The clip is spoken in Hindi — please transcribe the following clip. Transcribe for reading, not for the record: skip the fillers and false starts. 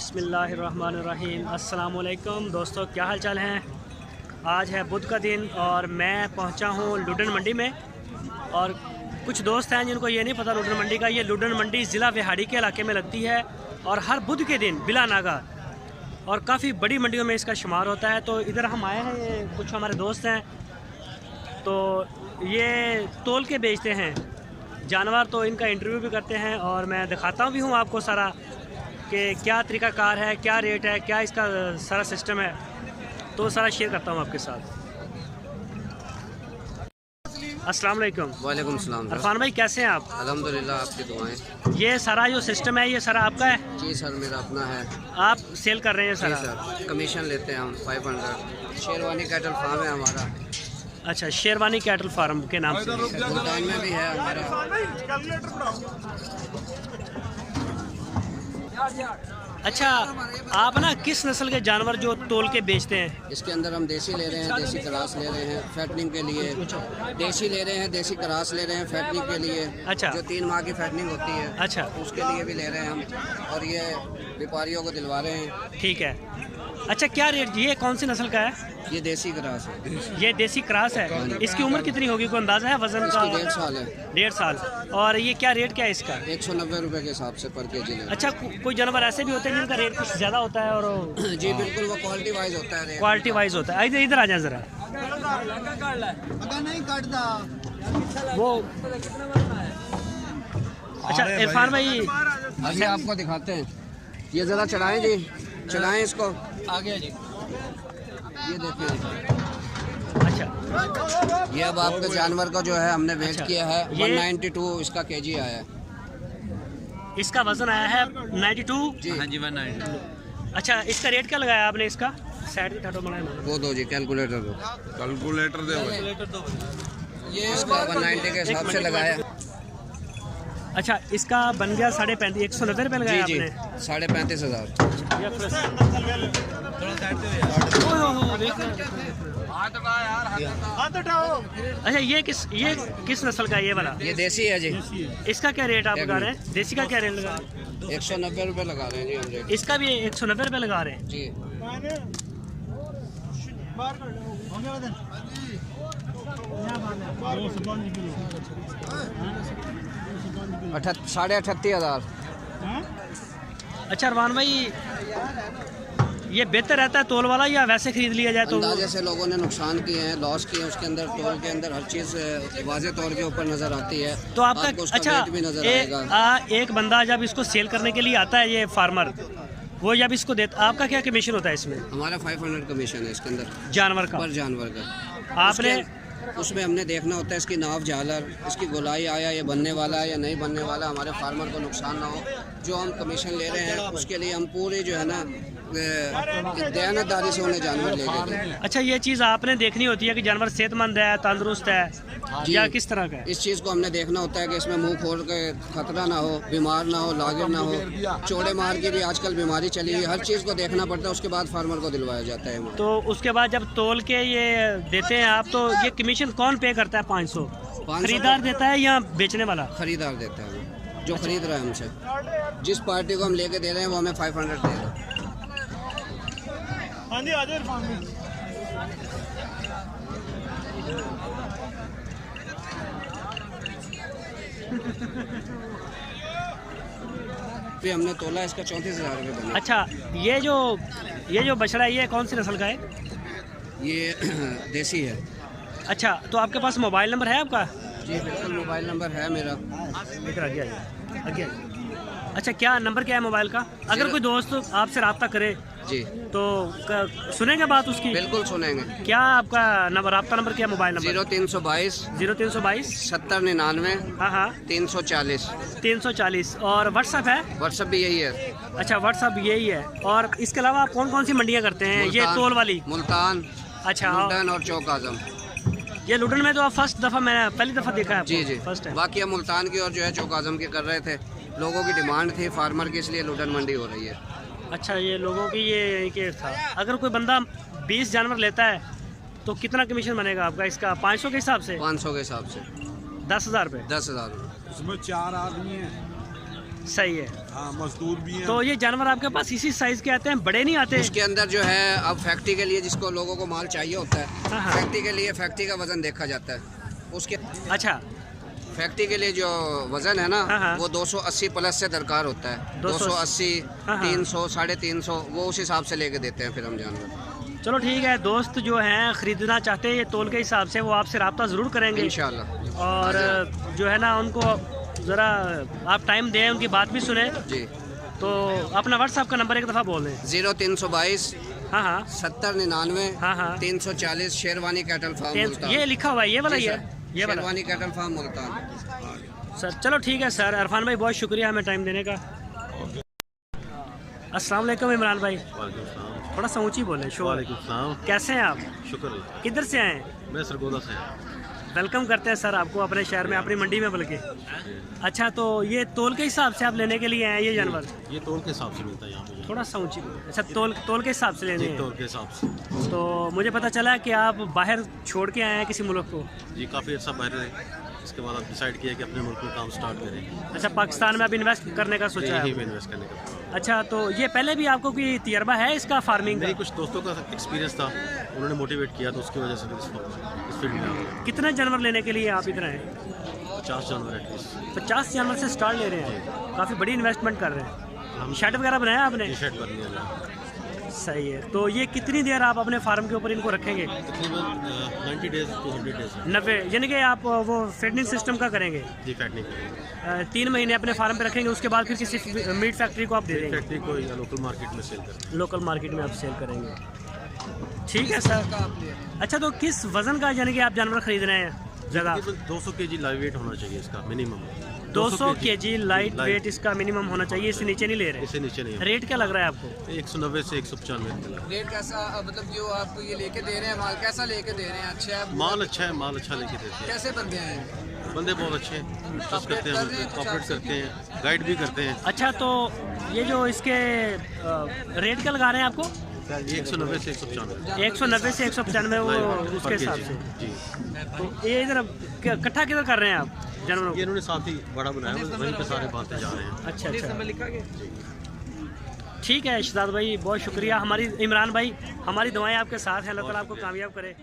बिस्मिल्लाहिर्रहमानिर्रहीम। अस्सलाम वालेकुम दोस्तों, क्या हाल चाल हैं। आज है बुध का दिन और मैं पहुंचा हूं लुडन मंडी में। और कुछ दोस्त हैं जिनको ये नहीं पता लुडन मंडी का। ये लुडन मंडी ज़िला विहाड़ी के इलाके में लगती है और हर बुध के दिन बिला नागा और काफ़ी बड़ी मंडियों में इसका शुमार होता है। तो इधर हम आए हैं, ये कुछ हमारे दोस्त हैं, तो ये तोल के बेचते हैं जानवर। तो इनका इंटरव्यू भी करते हैं और मैं दिखाता भी हूँ आपको सारा कि क्या तरीक़ाकार है, क्या रेट है, क्या इसका सारा सिस्टम है, तो सारा शेयर करता हूँ आपके साथ। अस्सलाम वालेकुम। वालेकुम सलाम। अरफान भाई कैसे हैं आप? अल्हम्दुलिल्लाह, आपकी दुआएं। ये सारा जो सिस्टम है ये सारा आपका है? जी सर, मेरा अपना है। आप सेल कर रहे हैं सारा? जी सर, कमीशन लेते हैं हम 500। शेरवानी कैटल फार्म है हमारा। अच्छा, शेरवानी कैटल फार्म के नाम से मुल्तान में भी है हमारा। अच्छा, आप ना किस नस्ल के जानवर जो तोल के बेचते हैं? इसके अंदर हम देसी ले रहे हैं, देसी क्रास ले रहे हैं फैटनिंग के लिए। देसी ले रहे हैं, देसी क्रास ले रहे हैं फैटनिंग के लिए। अच्छा, जो 3 माह की फैटनिंग होती है, अच्छा, उसके लिए भी ले रहे हैं हम। और ये व्यापारियों को दिलवा रहे हैं। ठीक है। अच्छा, क्या रेट, ये कौन सी नस्ल का है? ये देसी क्रास है। ये देसी क्रास है। इसकी उम्र कितनी होगी, कोई अंदाज़ा है वजन का? 1.5 साल है। 1.5 साल। और ये क्या रेट क्या है इसका? 190 रुपये के हिसाब से पर केजी। अच्छा, कोई जानवर ऐसे भी होते हैं जिनका रेट कुछ ज़्यादा होता है? और जी बिल्कुल, वो क्वालिटी वाइज होता है। क्वालिटी वाइज होता है। इधर आ जाए ज़रा। वो अच्छा इरफान भाई, अभी आपको दिखाते हैं। ये ज़रा चढ़ाएं जी, चढ़ाएं इसको आगे जी। ये देखिए। अच्छा, ये अब आपके जानवर का जो है हमने वेट अच्छा, किया है। ये 192 इसका केजी आया है। इसका वजन आया है 92 जी। हाँ जी, 190। अच्छा, इसका रेट क्या लगाया आपने इसका? साइड की ठाटो बनाए। वो दो जी, कैलकुलेटर दो। कैलकुलेटर दे। ये इसका 190 के हिसाब से लगाया। अच्छा, इसका बन गया 35.5, 190 रुपये जी लगाया जी, आपने? 35,500। अच्छा, ये किस नस्ल का है ये वाला? ये देसी है जी। इसका क्या रेट आप लगा रहे हैं? देसी का क्या रेट लगा रहे हैं? 190 रुपये लगा रहे हैं जी हम रेट। इसका भी 190 रुपये लगा रहे हैं जी। साढ़े 38,000। अच्छा अरमान भाई, ये बेहतर रहता है तोल वाला या वैसे खरीद लिया जाए? तो अंदाजे से लोगों ने नुकसान किए हैं, लॉस किए हैं। उसके अंदर तोल के अंदर हर चीज़ वाज़े तौर के ऊपर नज़र आती है। तो आपका उसका अच्छा रेट भी नज़र आएगा। एक बंदा जब इसको सेल करने के लिए आता है, ये फार्मर, वो जब इसको देता, आपका क्या कमीशन होता है इसमें? हमारा 500 कमीशन है इसके अंदर जानवर का? पर जानवर का। आपने उसमें हमने देखना होता है इसकी नाव झालर, इसकी गोलाई आया, ये बनने वाला है या नहीं बनने वाला, हमारे फार्मर को नुकसान ना हो। जो हम कमीशन ले रहे हैं उसके लिए हम पूरी जो है ना दयानतदारी से उन्हें जानवर ले रहे हैं। अच्छा, ये चीज़ आपने देखनी होती है कि जानवर सेहतमंद है, तंदुरुस्त है या किस तरह का है? इस चीज़ को हमने देखना होता है कि इसमें मुंह खोल के खतरा ना हो, बीमार ना हो, लागिर ना हो। चौड़े मार की भी आजकल बीमारी चली है। हर चीज़ को देखना पड़ता है, उसके बाद फार्मर को दिलवाया जाता है। तो उसके बाद जब तोल के ये देते हैं आप, तो ये कमीशन कौन पे करता है? 500 खरीदार देता है या बेचने वाला? खरीदार देता है, जो खरीद रहा है हमसे। जिस पार्टी को हम लेके दे रहे हैं वो हमें 500 दे रहा है। हाँ जी, आ जाओ। फिर हमने तोला इसका 34,000 रुपये बना। अच्छा, ये जो बछड़ा है ये कौन सी नस्ल का है? ये देसी है। अच्छा, तो आपके पास मोबाइल नंबर है आपका? जी बिल्कुल, मोबाइल नंबर है मेरा। इधर आगे। अच्छा, क्या नंबर क्या है मोबाइल का? अगर कोई दोस्त आपसे रब्ता करे जी तो सुनेंगे बात उसकी? बिल्कुल सुनेंगे। क्या आपका नंबर, रब्ता नंबर क्या है? मोबाइल नंबर 0322 7099 हाँ हाँ 340। और व्हाट्सअप है? व्हाट्सअप भी यही है। अच्छा, व्हाट्सअप यही है। और इसके अलावा आप कौन कौन सी मंडियाँ करते हैं? ये तोल वाली मुल्तान। अच्छा, मुल्तान और चौक आजम। ये लुडन में तो आप फर्स्ट दफ़ा, मैंने पहली दफ़ा देखा है। जी जी, फर्स्ट है। बाकी हम मुल्तान की और जो है चौक आजम की कर रहे थे। लोगों की डिमांड थी फार्मर की, इसलिए लुडन मंडी हो रही है। अच्छा, ये लोगों की ये कि था। अगर कोई बंदा 20 जानवर लेता है तो कितना कमीशन बनेगा आपका इसका? 500 के हिसाब से? 500 के हिसाब से 10,000 रुपये। 10,000 रुपये। उसमें 4 आदमी हैं। सही है। हाँ मजदूर भी हैं। तो ये जानवर आपके पास इसी साइज के आते हैं, बड़े नहीं आते? उसके अंदर जो है अब फैक्ट्री के लिए जिसको लोगों को माल चाहिए होता है, हाँ, हाँ। फैक्ट्री के लिए फैक्ट्री का वजन देखा जाता है उसके। अच्छा, फैक्ट्री के लिए जो वजन है ना, हाँ, हाँ। वो 280 प्लस से दरकार होता है। 280, हाँ, हाँ। 300, 350 वो उस हिसाब से लेके देते हैं फिर हम जानवर। चलो ठीक है। दोस्त जो हैं ख़रीदना चाहते हैं ये तोल के हिसाब से, वो आपसे रब्ता ज़रूर करेंगे इंशाल्लाह। और जो है ना उनको ज़रा आप टाइम दें, उनकी बात भी सुने। जी। तो अपना व्हाट्सएप का नंबर एक दफ़ा बोल दें। 0322 हाँ हाँ 7099 हाँ हाँ 340 शेरवानी कैटल फार्म मुल्तान। ये लिखा हुआ है, ये वाला ही है, ये वाला। Sherwani cattle farm Multan. Sir चलो ठीक है सर। इरफान भाई बहुत शुक्रिया हमें टाइम देने का। अस्सलाम वालेकुम इमरान भाई। थोड़ा सा ऊंची बोले। कैसे हैं आप? शुक्र। किधर से आए हैं? मैं सरगोदा से। वेलकम करते हैं सर आपको अपने शहर में, अपनी मंडी में बल्कि। अच्छा, तो ये तोल के हिसाब से आप लेने के लिए आए हैं ये जानवर? ये तोल के हिसाब से मिलता है यहाँ पे। थोड़ा सा ऊंची बोले। अच्छा, तोल के हिसाब से लेने हैं। तोल के हिसाब से। तो मुझे पता चला कि आप बाहर छोड़ के आए हैं किसी मुल्क को। जी काफ़ी अच्छा बाहर रहे, इसके बाद आप डिसाइड किया कि अपने मुल्क में काम स्टार्ट करें। अच्छा, पाकिस्तान में आप इन्वेस्ट करने का सोचा यही है? में इन्वेस्ट करने का। अच्छा, तो ये पहले भी आपको कोई तजर्बा है इसका फार्मिंग का? मेरी कुछ दोस्तों का एक्सपीरियंस था, उन्होंने मोटिवेट किया तो उसकी वजह से इस फील्ड में आ गया। कितने जानवर लेने के लिए आप इधर आए? 50 जानवर एटलीस्ट। 50 जानवर से स्टार्ट ले रहे हैं? काफ़ी बड़ी इन्वेस्टमेंट कर रहे हैं। हम शेड वगैरह बनाया आपने? टी शर्ट कर लिया। सही है। तो ये कितनी देर आप अपने फार्म के ऊपर इनको रखेंगे? तकरीबन 90 डेज टू 100 डेज। 90, यानी कि आप वो फीडिंग सिस्टम का करेंगे? जी फैटनिंग करेंगे। 3 महीने अपने फार्म पे रखेंगे, उसके बाद फिर किसी मीट फैक्ट्री को आप दे देंगे? फैक्ट्री को या लोकल मार्केट में सेल करेंगे। लोकल मार्केट में आप सेल करेंगे। ठीक है सर। अच्छा, तो किस वज़न का यानी कि आप जानवर खरीद रहे हैं ज़्यादा? 200 kg लाइव वेट होना चाहिए इसका मिनिमम। 200 kg लाइट वेट इसका मिनिमम होना चाहिए, इससे नीचे नहीं ले रहे? इससे नीचे नहीं। रेट क्या लग रहा है आपको? 190 से 195। रेट कैसा, मतलब जो आप ये लेके दे रहे हैं माल कैसा लेके दे रहे हैं? अच्छा है माल अच्छा है, माल अच्छा लेके देते हैं। कैसे बंदे हैं? बंदे बहुत अच्छे हैं, ट्रस्ट करते हैं, कॉपरेट करते हैं, गाइड भी करते हैं। अच्छा, तो ये जो इसके रेट क्या लगा रहे हैं आपको? 190 से 195। 190 से 195 वो उसके हिसाब से। जी। तो ये इधर इकट्ठा किधर कर रहे हैं आप जानवरों ये को? इन्होंने साथ ही बड़ा बनाया, वहीं पे सारे बांधते जा रहे हैं। अच्छा अच्छा, ठीक है शहजाद भाई, बहुत शुक्रिया। हमारी इमरान भाई, हमारी दुआएं आपके साथ हैं, अल्लाह ताला आपको कामयाब करे।